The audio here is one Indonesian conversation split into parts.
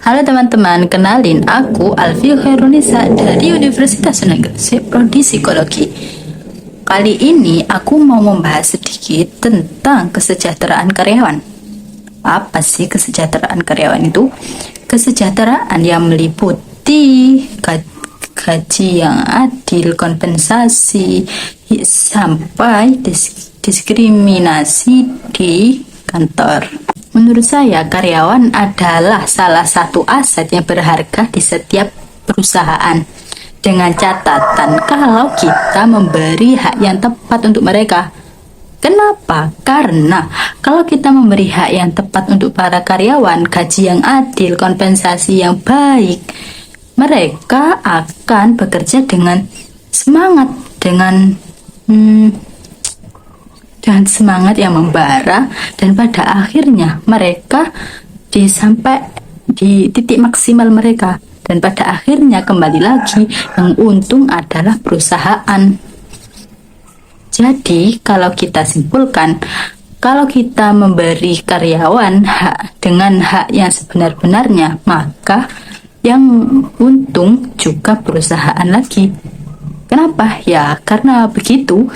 Halo teman-teman, kenalin aku Alfie Khairunisa dari Universitas Negeri Prodi Psikologi. Kali ini aku mau membahas sedikit tentang kesejahteraan karyawan. Apa sih kesejahteraan karyawan itu? Kesejahteraan yang meliputi gaji yang adil, kompensasi, sampai diskriminasi di kantor. Menurut saya, karyawan adalah salah satu aset yang berharga di setiap perusahaan. Dengan catatan kalau kita memberi hak yang tepat untuk mereka. Kenapa? Karena kalau kita memberi hak yang tepat untuk para karyawan, gaji yang adil, kompensasi yang baik, mereka akan bekerja dengan semangat, dengan semangat yang membara, dan pada akhirnya mereka sampai di titik maksimal mereka, dan pada akhirnya kembali lagi yang untung adalah perusahaan. Jadi kalau kita simpulkan, kalau kita memberi karyawan hak dengan hak yang sebenar-benarnya, maka yang untung juga perusahaan lagi. Kenapa? Ya karena begitu.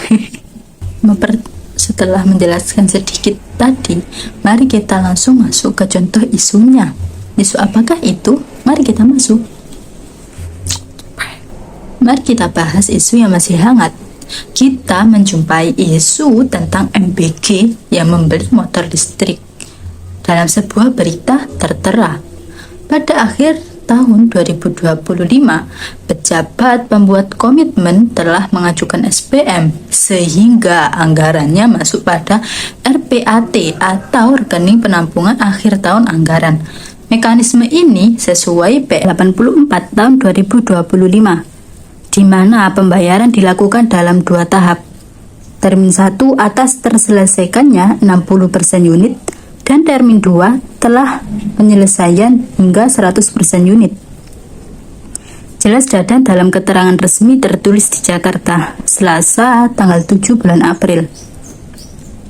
Setelah menjelaskan sedikit tadi, mari kita langsung masuk ke contoh isunya. Isu apakah itu? Mari kita masuk. Mari kita bahas isu yang masih hangat. Kita menjumpai isu tentang MBG yang membeli motor listrik dalam sebuah berita tertera. Pada akhir tahun 2025, pejabat pembuat komitmen telah mengajukan SPM sehingga anggarannya masuk pada RPAT atau rekening penampungan akhir tahun anggaran. Mekanisme ini sesuai P84 tahun 2025, di mana pembayaran dilakukan dalam 2 tahap. Termin 1 atas terselesaikannya 60% unit, dan termin 2 telah penyelesaian hingga 100% unit. Jelas dan dalam keterangan resmi tertulis di Jakarta, Selasa tanggal 7 bulan April.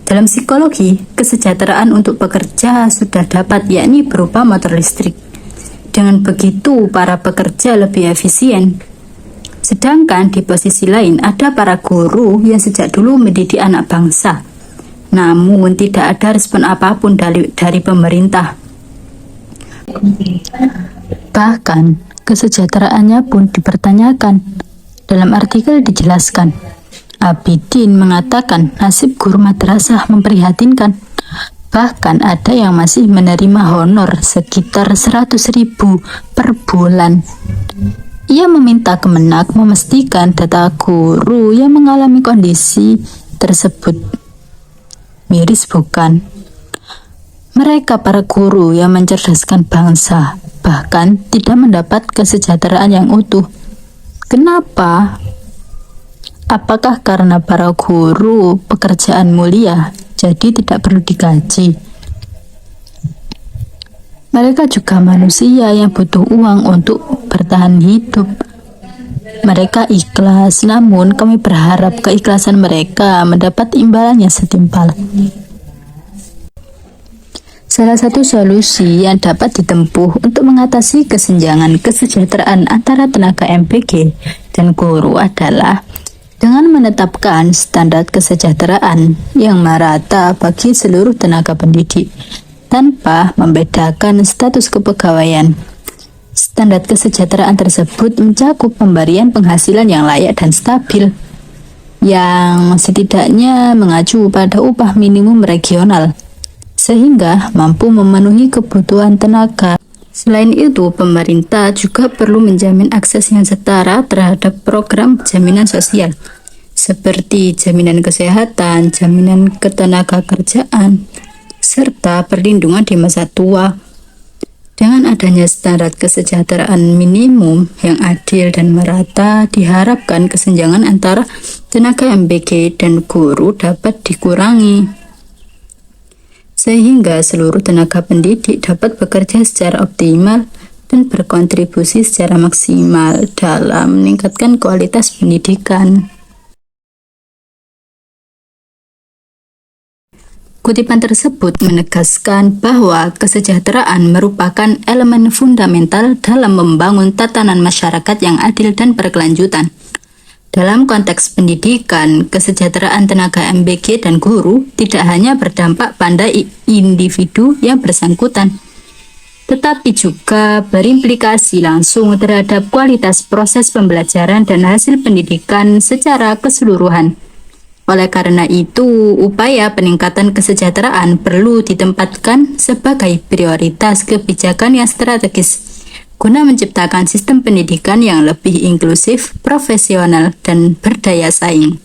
Dalam psikologi, kesejahteraan untuk pekerja sudah dapat, yakni berupa motor listrik. Dengan begitu, para pekerja lebih efisien. Sedangkan di posisi lain ada para guru yang sejak dulu mendidik anak bangsa, namun tidak ada respon apapun dari pemerintah. Bahkan kesejahteraannya pun dipertanyakan. Dalam artikel dijelaskan, Abidin mengatakan nasib guru madrasah memprihatinkan. Bahkan ada yang masih menerima honor sekitar 100.000 per bulan. Ia meminta Kemenak memastikan data guru yang mengalami kondisi tersebut. Miris bukan? Mereka para guru yang mencerdaskan bangsa, bahkan tidak mendapat kesejahteraan yang utuh. Kenapa? Apakah karena para guru pekerjaan mulia, jadi tidak perlu digaji? Mereka juga manusia yang butuh uang untuk bertahan hidup. Mereka ikhlas, namun kami berharap keikhlasan mereka mendapat imbalan yang setimpal. Salah satu solusi yang dapat ditempuh untuk mengatasi kesenjangan kesejahteraan antara tenaga MBG dan guru adalah dengan menetapkan standar kesejahteraan yang merata bagi seluruh tenaga pendidik tanpa membedakan status kepegawaian. Standar kesejahteraan tersebut mencakup pemberian penghasilan yang layak dan stabil, yang setidaknya mengacu pada upah minimum regional, sehingga mampu memenuhi kebutuhan tenaga. Selain itu, pemerintah juga perlu menjamin akses yang setara terhadap program jaminan sosial, seperti jaminan kesehatan, jaminan ketenagakerjaan, serta perlindungan di masa tua. Dengan adanya standar kesejahteraan minimum yang adil dan merata, diharapkan kesenjangan antara tenaga MBG dan guru dapat dikurangi, sehingga seluruh tenaga pendidik dapat bekerja secara optimal dan berkontribusi secara maksimal dalam meningkatkan kualitas pendidikan. Kutipan tersebut menegaskan bahwa kesejahteraan merupakan elemen fundamental dalam membangun tatanan masyarakat yang adil dan berkelanjutan. Dalam konteks pendidikan, kesejahteraan tenaga MBG dan guru tidak hanya berdampak pada individu yang bersangkutan, tetapi juga berimplikasi langsung terhadap kualitas proses pembelajaran dan hasil pendidikan secara keseluruhan. Oleh karena itu, upaya peningkatan kesejahteraan perlu ditempatkan sebagai prioritas kebijakan yang strategis guna menciptakan sistem pendidikan yang lebih inklusif, profesional, dan berdaya saing.